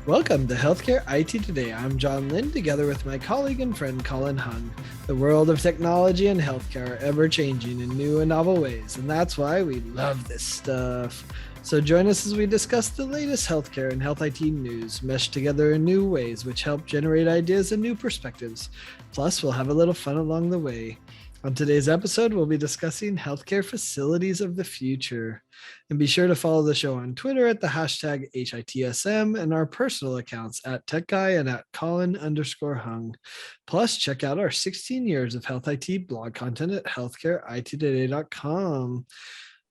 Welcome to Healthcare IT Today. I'm John Lynn, together with my colleague and friend Colin Hung. The world of technology and healthcare are ever changing in new and novel ways, and that's why we love this stuff. So join us as we discuss the latest healthcare and health IT news, meshed together in new ways, which help generate ideas and new perspectives. Plus, we'll have a little fun along the way. On today's episode, we'll be discussing healthcare facilities of the future. And be sure to follow the show on Twitter at the hashtag HITSM and our personal accounts at TechGuy and at Colin_Hung. Plus, check out our 16 years of health IT blog content at healthcareittoday.com.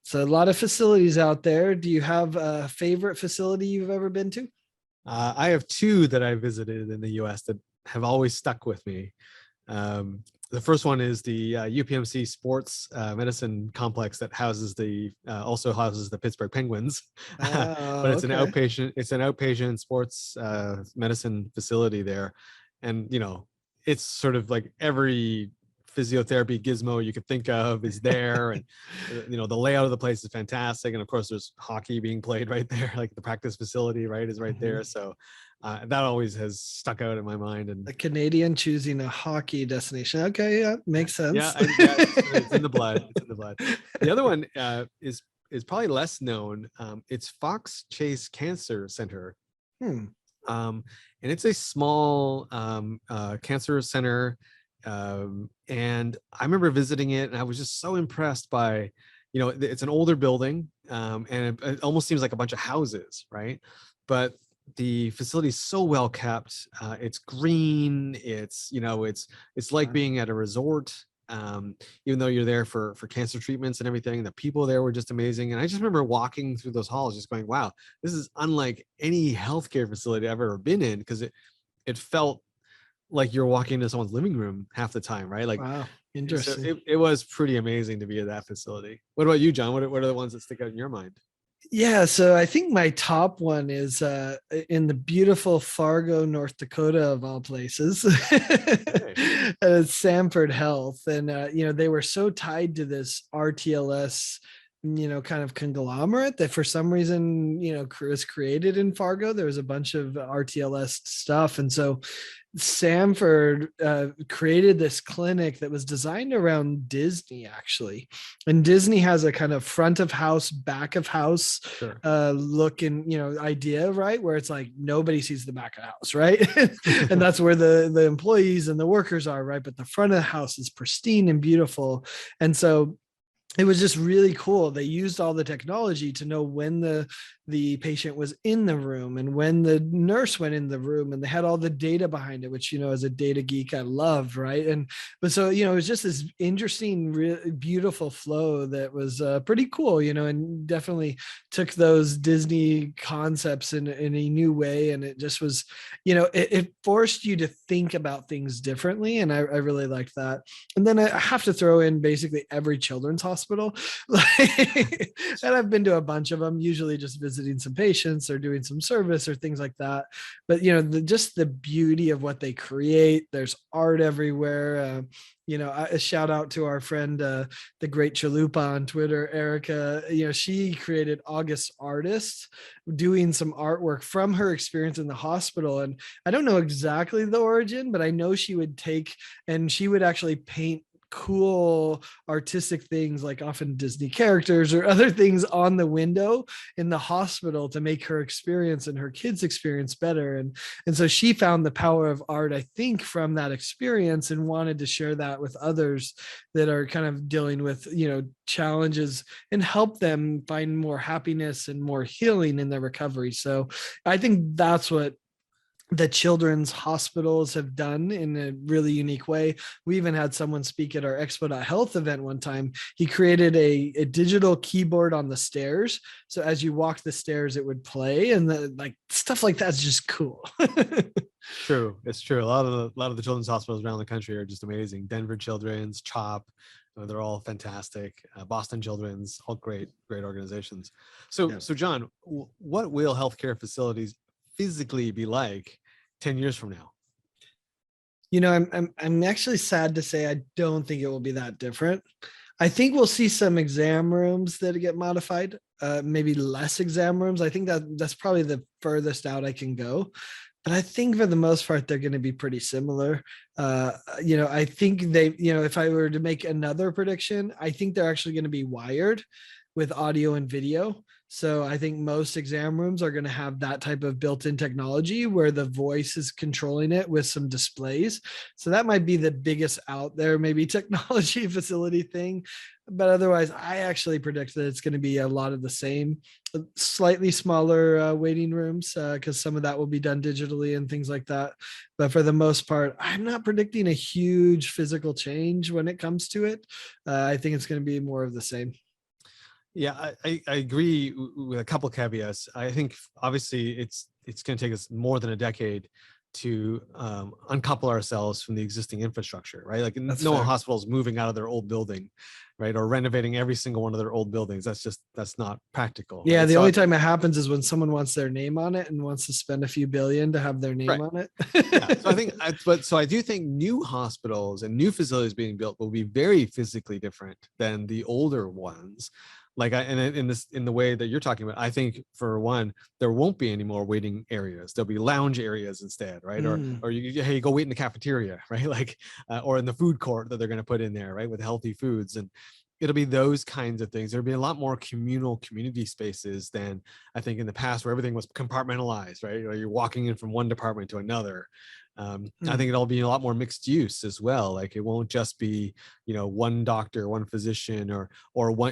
So a lot of facilities out there. Do you have a favorite facility you've ever been to? I have two that I visited in the US that have always stuck with me. The first one is the UPMC Sports Medicine Complex that also houses the Pittsburgh Penguins, but it's Okay. an outpatient sports medicine facility there, and it's sort of like every physiotherapy gizmo you could think of is there, and the layout of the place is fantastic, and of course there's hockey being played right there, like the practice facility is right there. So that always has stuck out in my mind. And A Canadian choosing a hockey destination. Okay, yeah, makes sense. it's in the blood. It's in the blood. The other one is probably less known. It's Fox Chase Cancer Center. And it's a small cancer center. And I remember visiting it, and I was just so impressed by, it's an older building, and it almost seems like a bunch of houses, right? But the facility is so well kept. It's green. It's like being at a resort. Even though you're there for cancer treatments and everything, the people there were just amazing. And I just remember walking through those halls, just going, "Wow, this is unlike any healthcare facility I've ever been in," because it felt like you're walking into someone's living room half the time, right? Like, Wow, so interesting. it was pretty amazing to be at that facility. What about you, John? What are the ones that stick out in your mind? Yeah, so I think my top one is in the beautiful Fargo, North Dakota, of all places. Hey. Sanford Health, and they were so tied to this RTLS, kind of conglomerate that for some reason, was created in Fargo. There was a bunch of RTLS stuff, and so Sanford created this clinic that was designed around Disney, actually. And Disney has a kind of front of house, back of house Sure. look and idea, right? Where it's like nobody sees the back of the house, right? And that's where the employees and the workers are, right? But the front of the house is pristine and beautiful. And so it was just really cool. They used all the technology to know when the patient was in the room and when the nurse went in the room, and they had all the data behind it, which as a data geek I love, right? But so it was just this interesting, beautiful flow that was pretty cool, and definitely took those Disney concepts in a new way, and it just was, it forced you to think about things differently, and I really liked that. And then I have to throw in basically every children's hospital. And I've been to a bunch of them, usually just visiting some patients or doing some service or things like that. But just the beauty of what they create. There's art everywhere. A shout out to our friend, the great Chalupa on Twitter, Erica. She created August Artist, doing some artwork from her experience in the hospital. And I don't know exactly the origin, but I know she would actually paint cool artistic things, like often Disney characters or other things, on the window in the hospital to make her experience and her kids' experience better. And so she found the power of art, I think, from that experience, and wanted to share that with others that are kind of dealing with challenges, and help them find more happiness and more healing in their recovery. So I think that's what the children's hospitals have done in a really unique way. We even had someone speak at our Expo.Health event one time. He created a digital keyboard on the stairs, so as you walk the stairs it would play, and like stuff like that's just cool. True, it's true. A lot of the children's hospitals around the country are just amazing. Denver Children's, CHOP, they're all fantastic. Boston Children's, all great organizations. So, Yeah. so John, what will healthcare facilities physically be like 10 years from now? I'm actually sad to say I don't think it will be that different. I think we'll see some exam rooms that get modified, maybe less exam rooms. I think that's probably the furthest out I can go. But I think for the most part, they're going to be pretty similar. I think if I were to make another prediction, I think they're actually going to be wired with audio and video. So I think most exam rooms are going to have that type of built-in technology where the voice is controlling it with some displays. So that might be the biggest out there, maybe technology facility thing. But otherwise, I actually predict that it's going to be a lot of the same, slightly smaller waiting rooms because some of that will be done digitally and things like that. But for the most part, I'm not predicting a huge physical change when it comes to it. I think it's going to be more of the same. Yeah, I agree with a couple caveats. I think obviously it's going to take us more than a decade to uncouple ourselves from the existing infrastructure, right? Like That's no fair. hospital is moving out of their old building, right, or renovating every single one of their old buildings. That's not practical, Yeah, right? the So only time it happens is when someone wants their name on it and wants to spend a few billion to have their name right, on yeah. So I it. think, so I do think new hospitals and new facilities being built will be very physically different than the older ones. Like in the way that you're talking about, I think for one, there won't be any more waiting areas. There'll be lounge areas instead, right? Mm, Or hey, you go wait in the cafeteria, right? Like, or in the food court that they're going to put in there, right, with healthy foods. And it'll be those kinds of things. There'll be a lot more community spaces than I think in the past, where everything was compartmentalized, right? You're walking in from one department to another. I think mm, it'll be a lot more mixed use as well. Like it won't just be, one doctor, one physician, or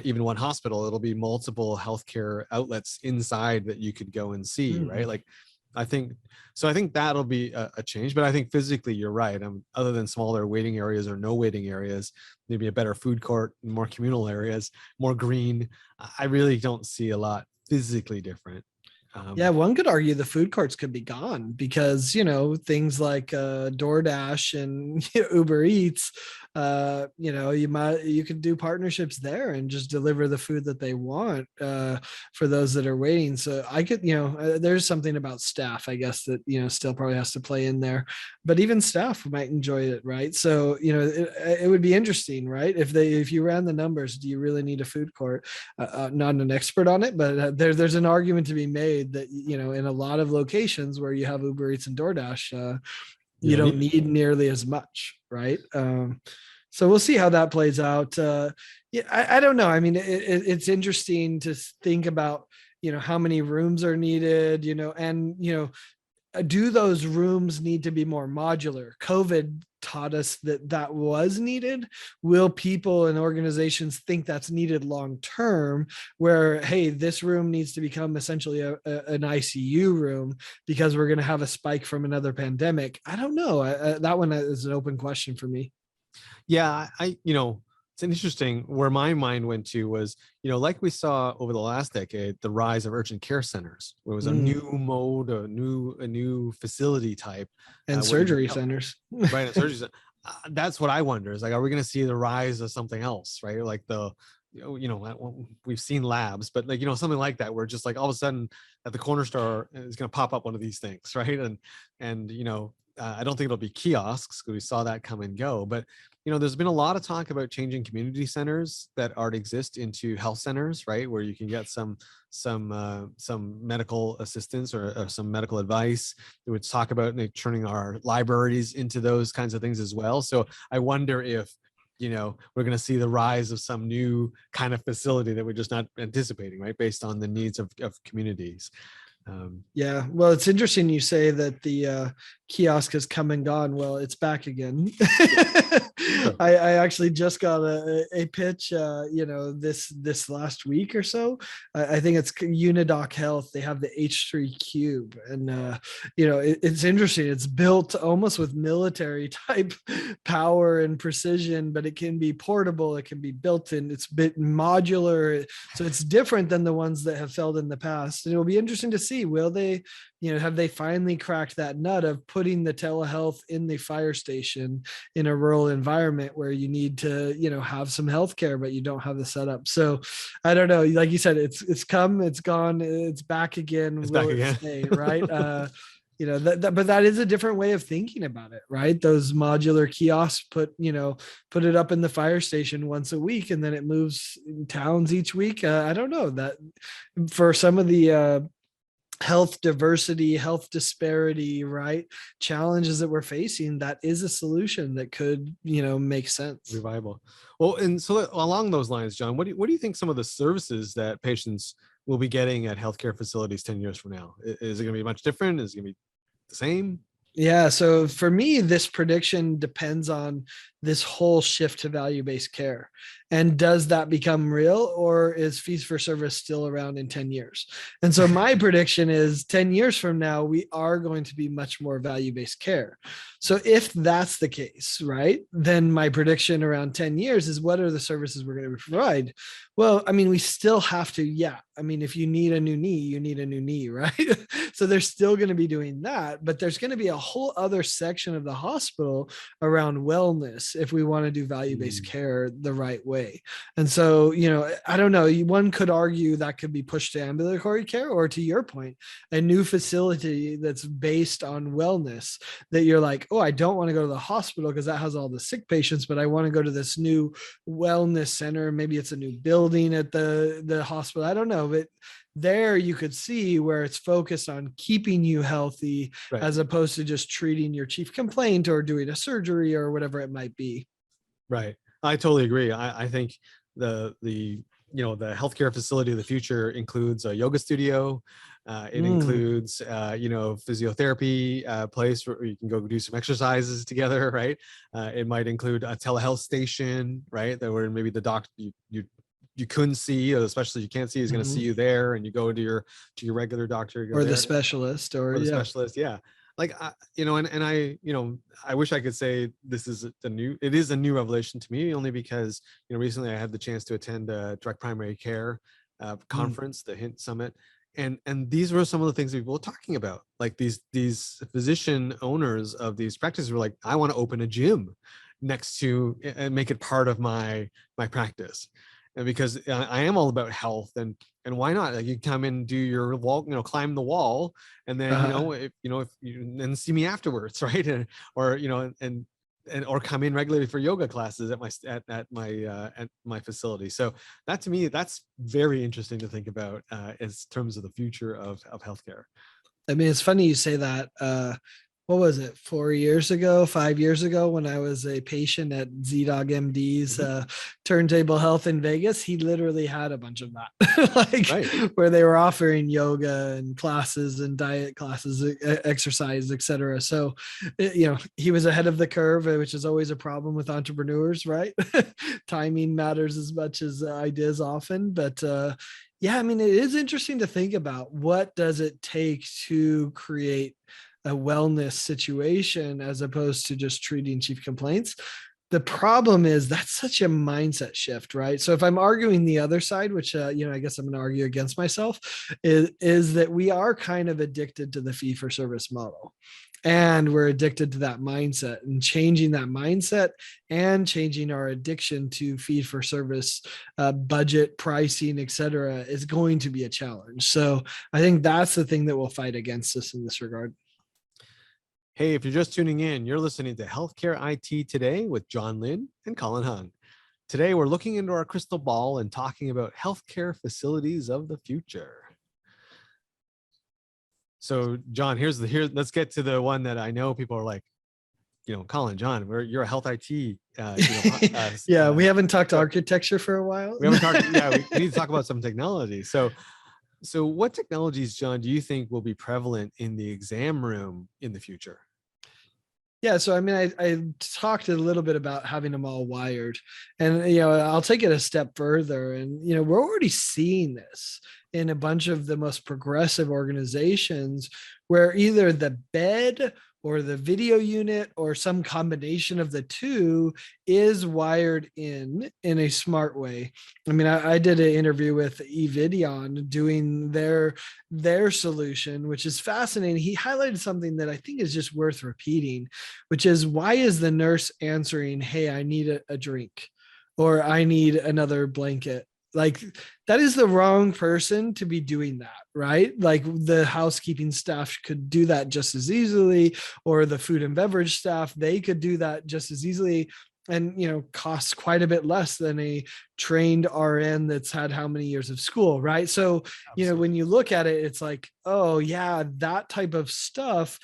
even one hospital. It'll be multiple healthcare outlets inside that you could go and see, right? mm. Like I think so. I think that'll be a change, but I think physically you're right. Other than smaller waiting areas or no waiting areas, maybe a better food court, more communal areas, more green. I really don't see a lot physically different. Yeah, Um, one could argue the food courts could be gone because, things like DoorDash and Uber Eats, you could do partnerships there and just deliver the food that they want for those that are waiting. So I could, there's something about staff, I guess, that, still probably has to play in there, but even staff might enjoy it, right? So, it would be interesting, right? If you ran the numbers, do you really need a food court? Not an expert on it, but there's an argument to be made that in a lot of locations where you have Uber Eats and DoorDash, you you don't don't need it. need nearly as much, right? So we'll see how that plays out. Yeah, I don't know. I mean, it's interesting to think about how many rooms are needed, and do those rooms need to be more modular? COVID taught us that that was needed. Will people and organizations think that's needed long term, where hey, this room needs to become essentially an ICU room because we're going to have a spike from another pandemic? I don't know. That one is an open question for me. Yeah, it's interesting. Where my mind went to was, like we saw over the last decade, the rise of urgent care centers, where it was a Mm. new mode, a new facility type, And where surgery centers. right, and surgeries. That's what I wonder is, like, are we going to see the rise of something else, right? Like we've seen labs, but like, something like that, where just like all of a sudden at the corner store is going to pop up one of these things, right? And I don't think it'll be kiosks because we saw that come and go, but there's been a lot of talk about changing community centers that already exist into health centers, right, where you can get some medical assistance or some medical advice. It would talk about turning our libraries into those kinds of things as well. So I wonder if we're going to see the rise of some new kind of facility that we're just not anticipating, right, based on the needs of communities. Yeah, well, it's interesting you say that the kiosk has come and gone. Well, it's back again. Sure. I actually just got a pitch, this last week or so. I think it's Unidoc Health. They have the H3 Cube, and it's interesting. It's built almost with military type power and precision, but it can be portable. It can be built in. It's a bit modular, so it's different than the ones that have failed in the past. And it'll be interesting to see, will they, have they finally cracked that nut of putting the telehealth in the fire station in a rural environment where you need to, have some healthcare, but you don't have the setup. So I don't know. Like you said, it's come, it's gone, it's back again. It's Will back it again. stay? Right. but that is a different way of thinking about it, right? Those modular kiosks put it up in the fire station once a week, and then it moves towns each week. I don't know that for some of the health diversity, health disparity, right, challenges that we're facing, that is a solution that could, make sense. Revival. Well, and so along those lines, John, what do you think some of the services that patients will be getting at healthcare facilities 10 years from now? Is it going to be much different? Is it going to be the same? Yeah. So for me, this prediction depends on this whole shift to value-based care. And does that become real, or is fees for service still around in 10 years? And so my prediction is 10 years from now, we are going to be much more value-based care. So if that's the case, right, then my prediction around 10 years is, what are the services we're going to provide? Well, I mean, we still have to, yeah. I mean, if you need a new knee, you need a new knee, right? So they're still going to be doing that, but there's going to be a whole other section of the hospital around wellness if we want to do value-based care the right way. And so, I don't know, one could argue that could be pushed to ambulatory care, or to your point, a new facility that's based on wellness, that you're like, oh, I don't want to go to the hospital because that has all the sick patients, but I want to go to this new wellness center. Maybe it's a new building at the hospital. I don't know, but there you could see where it's focused on keeping you healthy, right, as opposed to just treating your chief complaint or doing a surgery or whatever it might be. Right. I totally agree. I think the healthcare facility of the future includes a yoga studio. It includes physiotherapy place where you can go do some exercises together, right? It might include a telehealth station, right? That where maybe the doctor you couldn't see, or the specialist you can't see is going to see you there, and you go to your regular doctor, or the specialist, or the specialist. Yeah. Like, I wish I could say this is it is a new revelation to me, only because, recently I had the chance to attend a direct primary care conference, the HINT Summit. And these were some of the things that people were talking about. Like these physician owners of these practices were like, I want to open a gym next to and make it part of my practice. And because I am all about health, and why not? Like, you come and do your wall, climb the wall, and then if you then see me afterwards, right? And or come in regularly for yoga classes at my facility. So that, to me, that's very interesting to think about as terms of the future of healthcare. I mean, it's funny you say that. What was it, 5 years ago, when I was a patient at ZDog MD's Turntable Health in Vegas, he literally had a bunch of that, like, right, where they were offering yoga and classes and diet classes, exercise, etc. So, he was ahead of the curve, which is always a problem with entrepreneurs, right? Timing matters as much as ideas often, but yeah, I mean, it is interesting to think about, what does it take to create a wellness situation as opposed to just treating chief complaints. The problem is that's such a mindset shift, right? So if I'm arguing the other side, which, I guess I'm going to argue against myself, is that we are kind of addicted to the fee for service model. And we're addicted to that mindset, and changing that mindset and changing our addiction to fee for service, budget, pricing, et cetera, is going to be a challenge. So I think that's the thing that will fight against us in this regard. Hey, if you're just tuning in, you're listening to Healthcare IT Today with John Lynn and Colin Hung. Today, we're looking into our crystal ball and talking about healthcare facilities of the future. So, John, let's get to the one that I know people are like, Colin, John, you're a health IT. Yeah, we haven't talked architecture for a while. We haven't talked. Yeah, we need to talk about some technology. So what technologies, John, do you think will be prevalent in the exam room in the future? Yeah, so I mean, I talked a little bit about having them all wired, and I'll take it a step further, and we're already seeing this in a bunch of the most progressive organizations, where either the bed or the video unit or some combination of the two is wired in a smart way. I mean, I did an interview with Evidion doing their solution, which is fascinating. He highlighted something that I think is just worth repeating, which is, why is the nurse answering, hey, I need a drink, or I need another blanket? Like, that is the wrong person to be doing that, right? Like, the housekeeping staff could do that just as easily, or the food and beverage staff, they could do that just as easily, and costs quite a bit less than a trained RN that's had how many years of school, right? So Absolutely. when you look at it, it's like, oh yeah, that type of stuff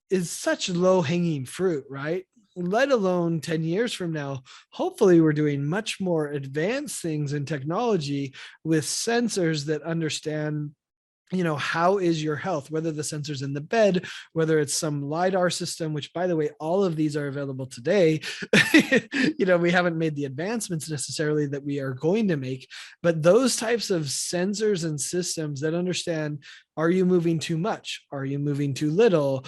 is such low hanging fruit, right? Let alone 10 years from now, hopefully we're doing much more advanced things in technology with sensors that understand, how is your health, whether the sensor's in the bed, whether it's some LiDAR system, which, by the way, all of these are available today. We haven't made the advancements necessarily that we are going to make, but those types of sensors and systems that understand, are you moving too much? Are you moving too little?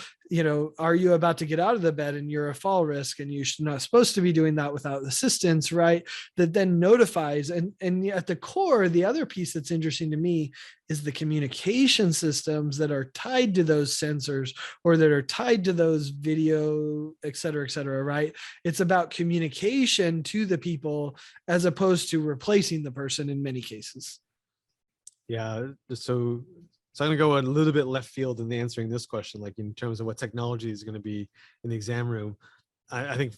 Are you about to get out of the bed and you're a fall risk and you're not supposed to be doing that without assistance, right? That then notifies. And at the core, the other piece that's interesting to me is the communication systems that are tied to those sensors or that are tied to those video, et cetera, right? It's about communication to the people as opposed to replacing the person in many cases. Yeah. So I'm gonna go a little bit left field in answering this question, like in terms of what technology is going to be in the exam room. I think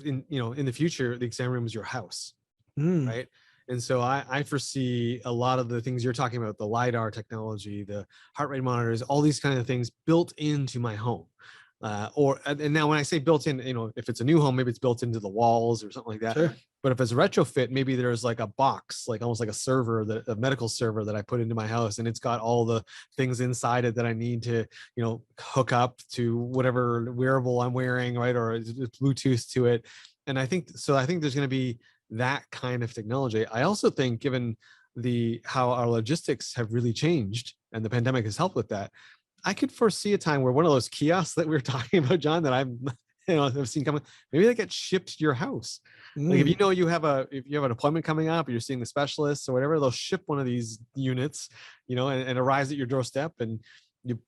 in the future, the exam room is your house, Mm, right? And so I foresee a lot of the things you're talking about, the LiDAR technology, the heart rate monitors, all these kind of things built into my home. And now when I say built in, if it's a new home, maybe it's built into the walls or something like that. sure. But if it's a retrofit, maybe there's like a box, like almost like a server, a medical server that I put into my house, and it's got all the things inside it that I need to, hook up to whatever wearable I'm wearing, right? Or it's Bluetooth to it. And I think there's going to be that kind of technology. I also think, given how our logistics have really changed, and the pandemic has helped with that, I could foresee a time where one of those kiosks that we were talking about, John, that I've seen coming, maybe they get shipped to your house. Like if Mm. if you have an appointment coming up, or you're seeing the specialist or whatever, they'll ship one of these units, and arrives at your doorstep, and you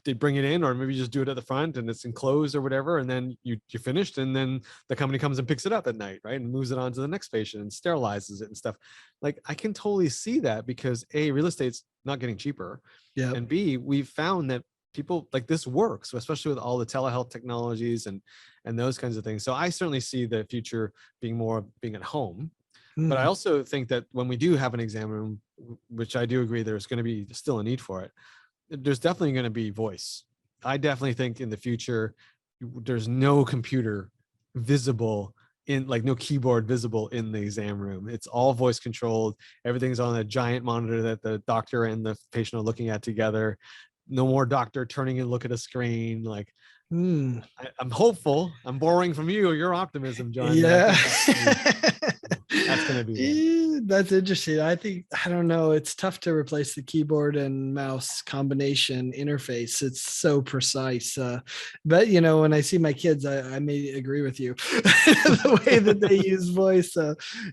they bring it in, or maybe you just do it at the front and it's enclosed or whatever, and then you're finished, and then the company comes and picks it up at night, right, and moves it on to the next patient and sterilizes it and stuff. Like, I can totally see that, because A, real estate's not getting cheaper, Yep. and B, we've found that people like this works, especially with all the telehealth technologies and those kinds of things. So I certainly see the future being more being at home. But I Mm. also think that when we do have an exam room, which I do agree there's going to be still a need for it, there's definitely going to be voice. I definitely think in the future, there's no computer visible in, like, no keyboard visible in the exam room. It's all voice controlled. Everything's on a giant monitor that the doctor and the patient are looking at together. No more doctor turning and look at a screen. Like, Mm. I'm hopeful. I'm borrowing from your optimism, John, that I Yeah. think that's gonna be there. That's interesting. I don't know. It's tough to replace the keyboard and mouse combination interface. It's so precise. But when I see my kids, I may agree with you. The way that they use voice.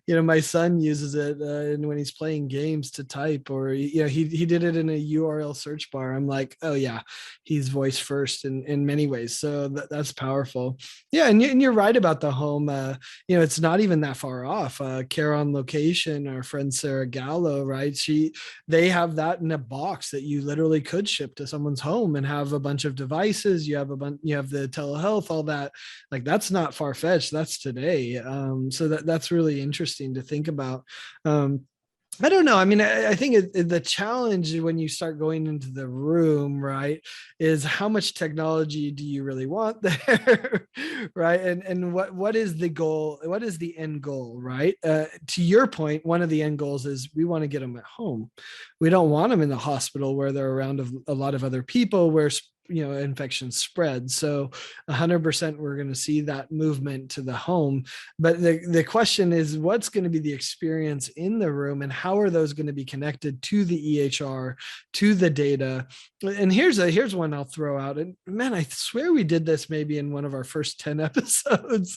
My son uses it, and when he's playing games to type, or he did it in a URL search bar. I'm like, oh yeah, he's voice first in many ways. So that's powerful. Yeah, and you're right about the home. It's not even that far off. Care on Location, our friend Sarah Gallo, right? They have that in a box that you literally could ship to someone's home and have a bunch of devices. You have the telehealth, all that. Like, that's not far fetched. That's today. So that's really interesting to think about. I don't know. I mean, I think the challenge when you start going into the room, right, is how much technology do you really want there, right? And what is the goal? What is the end goal, right? To your point, one of the end goals is we want to get them at home. We don't want them in the hospital where they're around a lot of other people, where infection spread. So 100% we're going to see that movement to the home. But the question is, what's going to be the experience in the room, and how are those going to be connected to the EHR, to the data? And here's one I'll throw out. And man, I swear we did this maybe in one of our first 10 episodes.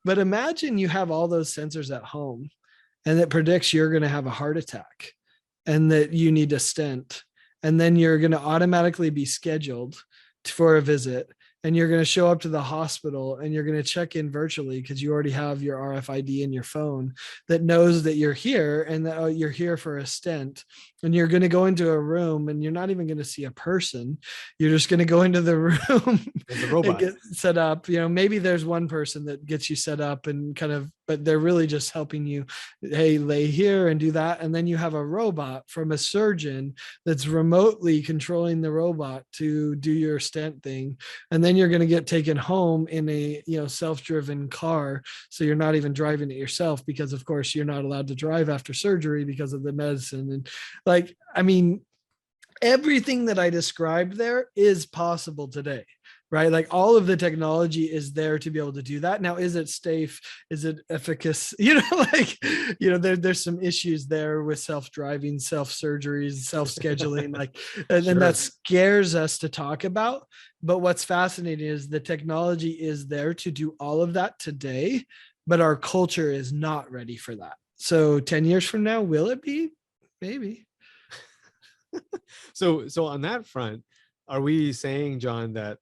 But imagine you have all those sensors at home, and it predicts you're going to have a heart attack and that you need a stent, and then you're going to automatically be scheduled for a visit, and you're going to show up to the hospital and you're going to check in virtually because you already have your RFID in your phone that knows that you're here and that you're here for a stent. And you're going to go into a room and you're not even going to see a person. You're just going to go into the room There's a and robot. get set up. Maybe there's one person that gets you set up and kind of, but they're really just helping you. Hey, lay here and do that. And then you have a robot from a surgeon that's remotely controlling the robot to do your stent thing. And then you're going to get taken home in a, self-driven car. So you're not even driving it yourself because of course you're not allowed to drive after surgery because of the medicine. And everything that I described there is possible today, right? Like all of the technology is there to be able to do that. Now, is it safe? Is it efficacious? There's some issues there with self-driving, self-surgeries, self-scheduling, and Sure. that scares us to talk about. But what's fascinating is the technology is there to do all of that today, but our culture is not ready for that. So 10 years from now, will it be? Maybe. So on that front, are we saying, John, that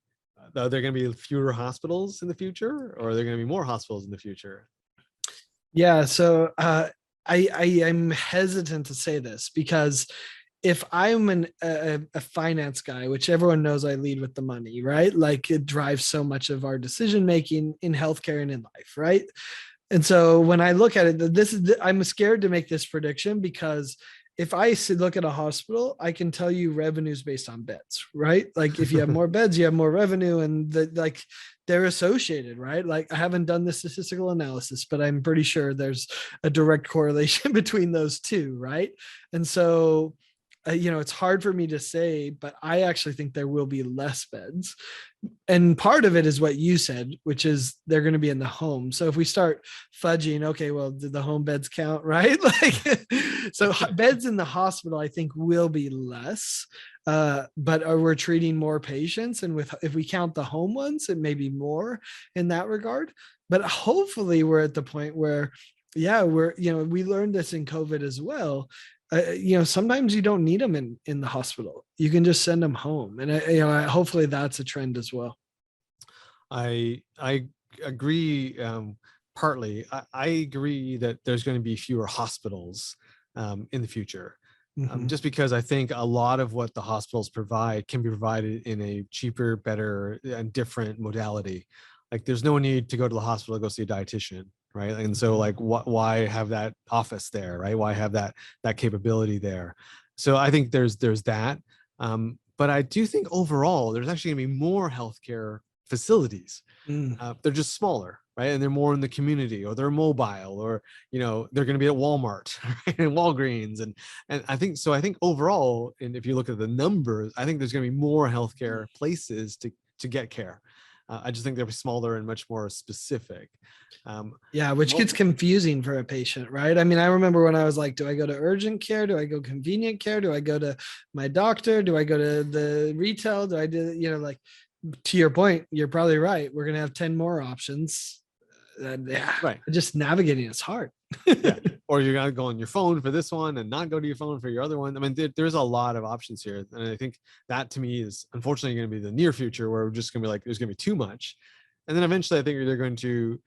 there are going to be fewer hospitals in the future, or are there going to be more hospitals in the future? Yeah. So I'm hesitant to say this because if I'm a finance guy, which everyone knows I lead with the money, right? Like it drives so much of our decision making in healthcare and in life, right? And so when I look at it, I'm scared to make this prediction because if I look at a hospital, I can tell you revenues based on beds, right? Like if you have more beds, you have more revenue, and they're associated, right? Like I haven't done the statistical analysis, but I'm pretty sure there's a direct correlation between those two, right? And so it's hard for me to say, but I actually think there will be less beds. And part of it is what you said, which is they're going to be in the home. So if we start fudging, okay, well, did the home beds count, right? So beds in the hospital, I think will be less, but we're treating more patients. And if we count the home ones, it may be more in that regard. But hopefully we're at the point where, yeah, we learned this in COVID as well. Sometimes you don't need them in the hospital. You can just send them home, and hopefully that's a trend as well. I agree. Partly, I agree that there's going to be fewer hospitals in the future, just because I think a lot of what the hospitals provide can be provided in a cheaper, better, and different modality. Like, there's no need to go to the hospital to go see a dietitian, right? And so, like, why have that office there, right? Why have that capability there? So I think there's that. But I do think overall there's actually going to be more healthcare facilities. They're just smaller, right? And they're more in the community, or they're mobile, or they're going to be at Walmart, right? And Walgreens, and I think so. I think overall, and if you look at the numbers, I think there's going to be more healthcare places to get care. I just think they'll be smaller and much more specific. Which gets confusing for a patient, right? I mean, I remember when I was like, do I go to urgent care? Do I go convenient care? Do I go to my doctor? Do I go to the retail? Do I do, to your point, you're probably right. We're going to have 10 more options. Right. Just navigating it's hard. Yeah. Or you're going to go on your phone for this one and not go to your phone for your other one. I mean, there's a lot of options here. And I think that, to me, is unfortunately going to be the near future, where we're just going to be like, there's going to be too much. And then eventually I think they're going to,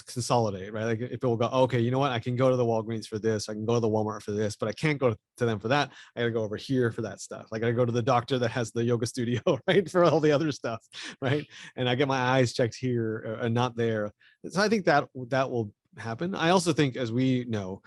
consolidate, right? Like, if people go, okay, you know what? I can go to the Walgreens for this. I can go to the Walmart for this, but I can't go to them for that. I got to go over here for that stuff. Like, I go to the doctor that has the yoga studio, right? For all the other stuff, right? And I get my eyes checked here and not there. So I think that will happen. I also think, as we know,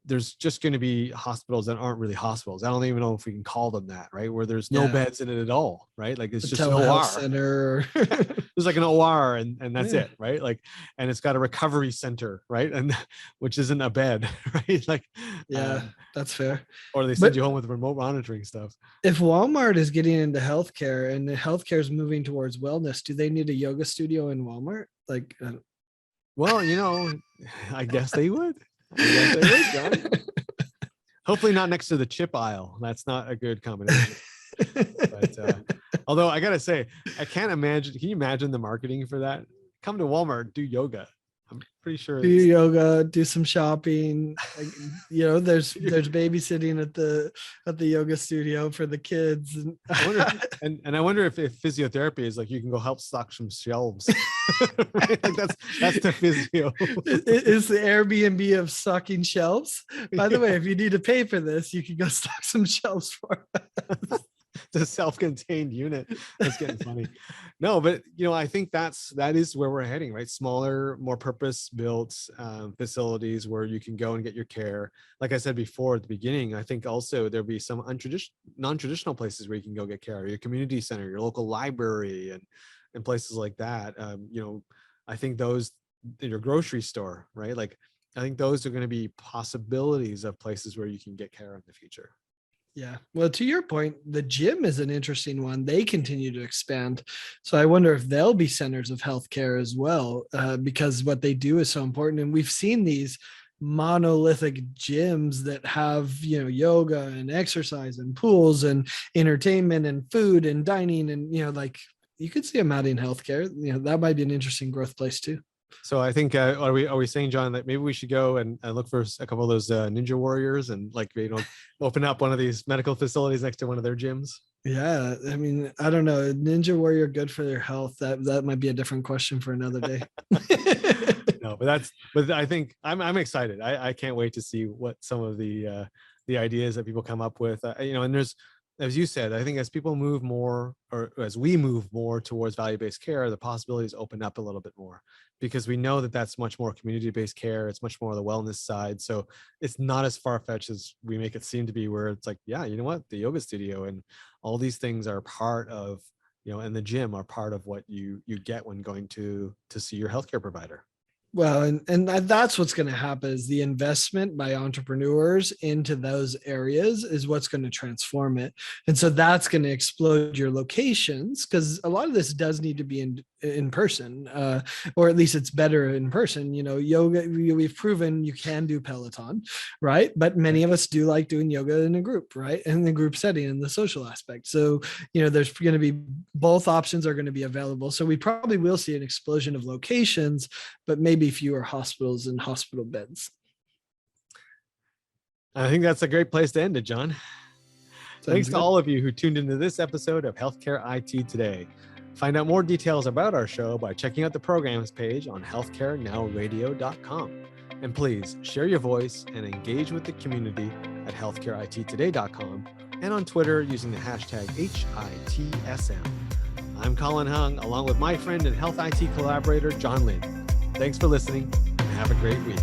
there's just going to be hospitals that aren't really hospitals. I don't even know if we can call them that, right? Where there's no beds in it at all, right? Like, it's just an OR center. There's like an OR and that's it, right? Like, and it's got a recovery center, right? And which isn't a bed, right? Like, that's fair. Or they send you home with remote monitoring stuff. If Walmart is getting into healthcare and the healthcare is moving towards wellness, do they need a yoga studio in Walmart? Like, well, I guess they would. John. Hopefully not next to the chip aisle. That's not a good combination. But although I gotta say, I can't imagine. Can you imagine the marketing for that? Come to Walmart, do yoga. I'm pretty sure do it's yoga, do some shopping. Like, there's babysitting at the yoga studio for the kids. And I wonder if, and I wonder if physiotherapy is like you can go help stock some shelves. Right? Like that's the physio. It's the Airbnb of stocking shelves. By the way, if you need to pay for this, you can go stock some shelves for us. The self-contained unit. That's getting funny. No, but I think that is where we're heading, right? Smaller, more purpose-built facilities where you can go and get your care. Like I said before at the beginning, I think also there'll be some non-traditional places where you can go get care. Your community center, your local library, and places like that. I think those in your grocery store, right? Like I think those are going to be possibilities of places where you can get care in the future. Yeah. Well, to your point, the gym is an interesting one. They continue to expand. So I wonder if they'll be centers of healthcare as well, because what they do is so important. And we've seen these monolithic gyms that have, yoga and exercise and pools and entertainment and food and dining. And, like you could see them adding healthcare. That might be an interesting growth place too. So I think are we saying, John, that maybe we should go and look for a couple of those ninja warriors and open up one of these medical facilities next to one of their gyms? Yeah, I mean, I don't know, ninja warrior good for their health? That might be a different question for another day. No, but I think I'm excited. I can't wait to see what some of the ideas that people come up with. And there's, as you said, I think as people move more, or as we move more towards value-based care, the possibilities open up a little bit more, because we know that that's much more community-based care. It's much more the wellness side. So it's not as far-fetched as we make it seem to be, where it's like, yeah, you know what? The yoga studio and all these things are part of, and the gym are part of what you get when going to see your healthcare provider. Well, and that's what's going to happen is the investment by entrepreneurs into those areas is what's going to transform it. And so that's going to explode your locations, because a lot of this does need to be in person, or at least it's better in person. Yoga, we've proven you can do Peloton, right? But many of us do like doing yoga in a group, right? In the group setting, in the social aspect. So, there's going to be, both options are going to be available. So we probably will see an explosion of locations, but maybe fewer hospitals and hospital beds. I think that's a great place to end it, John. Thanks to all of you who tuned into this episode of Healthcare IT Today. Find out more details about our show by checking out the programs page on healthcarenowradio.com. And please share your voice and engage with the community at healthcareittoday.com and on Twitter using the hashtag HITSM. I'm Colin Hung, along with my friend and health IT collaborator, John Lynn. Thanks for listening, and have a great week.